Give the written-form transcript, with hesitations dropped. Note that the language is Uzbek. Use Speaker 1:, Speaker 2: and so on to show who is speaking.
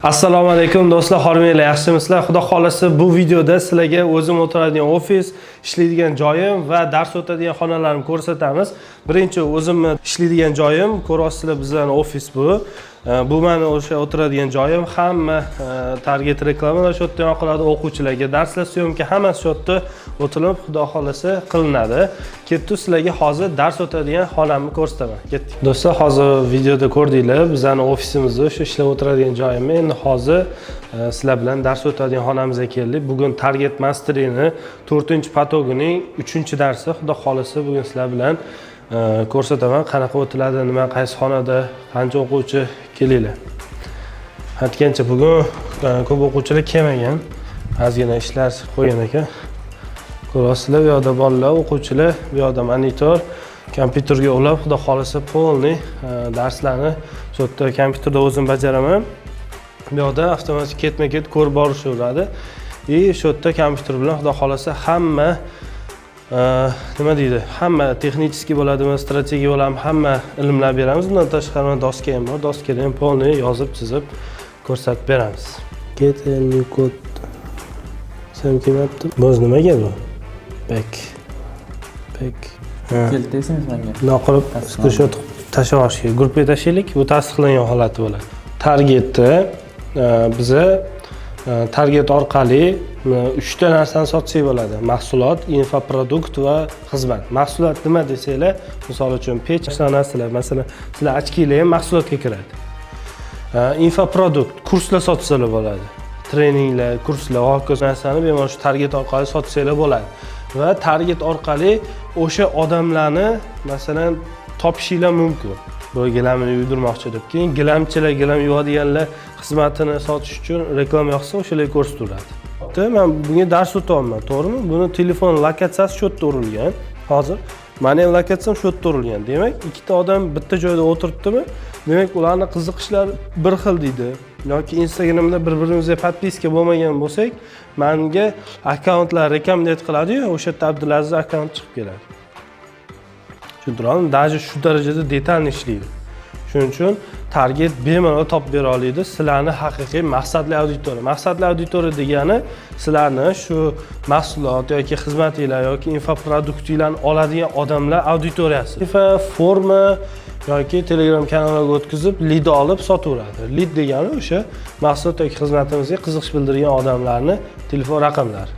Speaker 1: Assalomu alaykum do'stlar, xormanglar, yaxshimisizlar? Xudo xolasa bu videoda sizlarga o'zim o'tiradigan ofis, ishlaydigan joyim va dars o'tadigan xonalarimni ko'rsatamiz. Birinchi o'zimni ishlaydigan joyim, ko'ryapsizlar, bizlarning ofis bu. Bu meni o'sha o'tiradigan joyim. Hamma target reklamalar shu yerda qiladi, o'quvchilarga darslar, syomka hammasi shu yerda o'tilib, xudo xolasa qilinadi. Ketdik, sizlarga hozir dars o'tadigan xonamni ko'rsataman. Ketdik. Do'stlar, hozir videoda ko'rdinglar, bizning ofisimizni, shu ishlab o'tiradigan joyimni. Endi hozir sizlar bilan dars o'tadigan xonamizga keldik. Bugun Target Masteringni 4-patogining 3-darsi. Xudo xolasa bugun sizlar bilan ko'rsataman, qanaqa o'tiladi, nima, qaysi xonada, qancha o'quvchi kelinglar. Aytgancha bugun ko'p o'quvchilar kelmagan. Ozgina ishlar qo'ygan ekan. Ko'rasizlar, bu yoqda bolalar, o'quvchilar, bu yoqda monitor, kompyuterga ulab, xudo xolasa polni darslarni shu yerda kompyuterda o'zim bajaraman. Bu yoqda avtomatik ketma-ket ko'rib borishaveradi. Shu yerda kompyuter bilan xudo xolasa hamma nima deydi? Hamma texnik bo'ladimi, strategiya bo'ladimi, hamma ilmlar beramiz. Bundan tashqari doska ham bor. Doskada ham polni yozib, chizib ko'rsatib beramiz. Get a new code. Sen kelmayapti. Biz nimaga bu? Back.
Speaker 2: Keltirsangiz menga.
Speaker 1: Noqilib screenshot tashlashga, gruppaga tashlaylik. Bu tasdiqlangan holati bo'ladi. Targetda biza target orqali 3 ta narsani sotsak bo'ladi. Mahsulot, infoprodukt va xizmat. Mahsulot nima desanglar, misol uchun pech narsalar, masalan, sizlar ochkilar ham mahsulotga kiradi. Infoprodukt, kurslar sotsalar bo'ladi. Treninglar, kurslar, hokazo narsani bemalol shu target orqali sotsanglar bo'ladi. Va target orqali o'sha odamlarni masalan topishinglar mumkin. Bu gilamni yuydirmoqchi deb. Keyin gilamchilar, gilam yuvadiganlar xizmatini sotish uchun reklama yoqsa, o'shalarga ko'rsatadi. Men bunga dars o'tyapman, to'g'rimi? Buni telefon lokatsiyasi shu yerda urilgan. Hozir meni ham lokatsiyam shu yerda urilgan. Demak, ikkita odam bitta joyda o'tiribdimi? Demak, ularning qiziqishlari bir xil deydi. Yoki Instagramda bir-birimizga podpiska bo'lmagan bo'lsak, menga akkauntlar rekomendat qiladi-yu, o'sha yerda Abdulaziz akkaunt chiqib keladi. Tushuntirdim, даже shu darajada detalni ishlaydi. Shuning uchun target bemalol topib bera oladi sizlarni haqiqiy maqsadli auditoriya. Maqsadli auditoriya degani sizlarni shu mahsulot yoki xizmatinglar yoki infoproduktinglarni oladigan odamlar auditoriyasi. Forma yoki Telegram kanaliga o'tkazib, lead olib sotaveradi. Lead degani o'sha mahsulot yoki xizmatimizga qiziqish bildirgan odamlarning telefon raqamlari.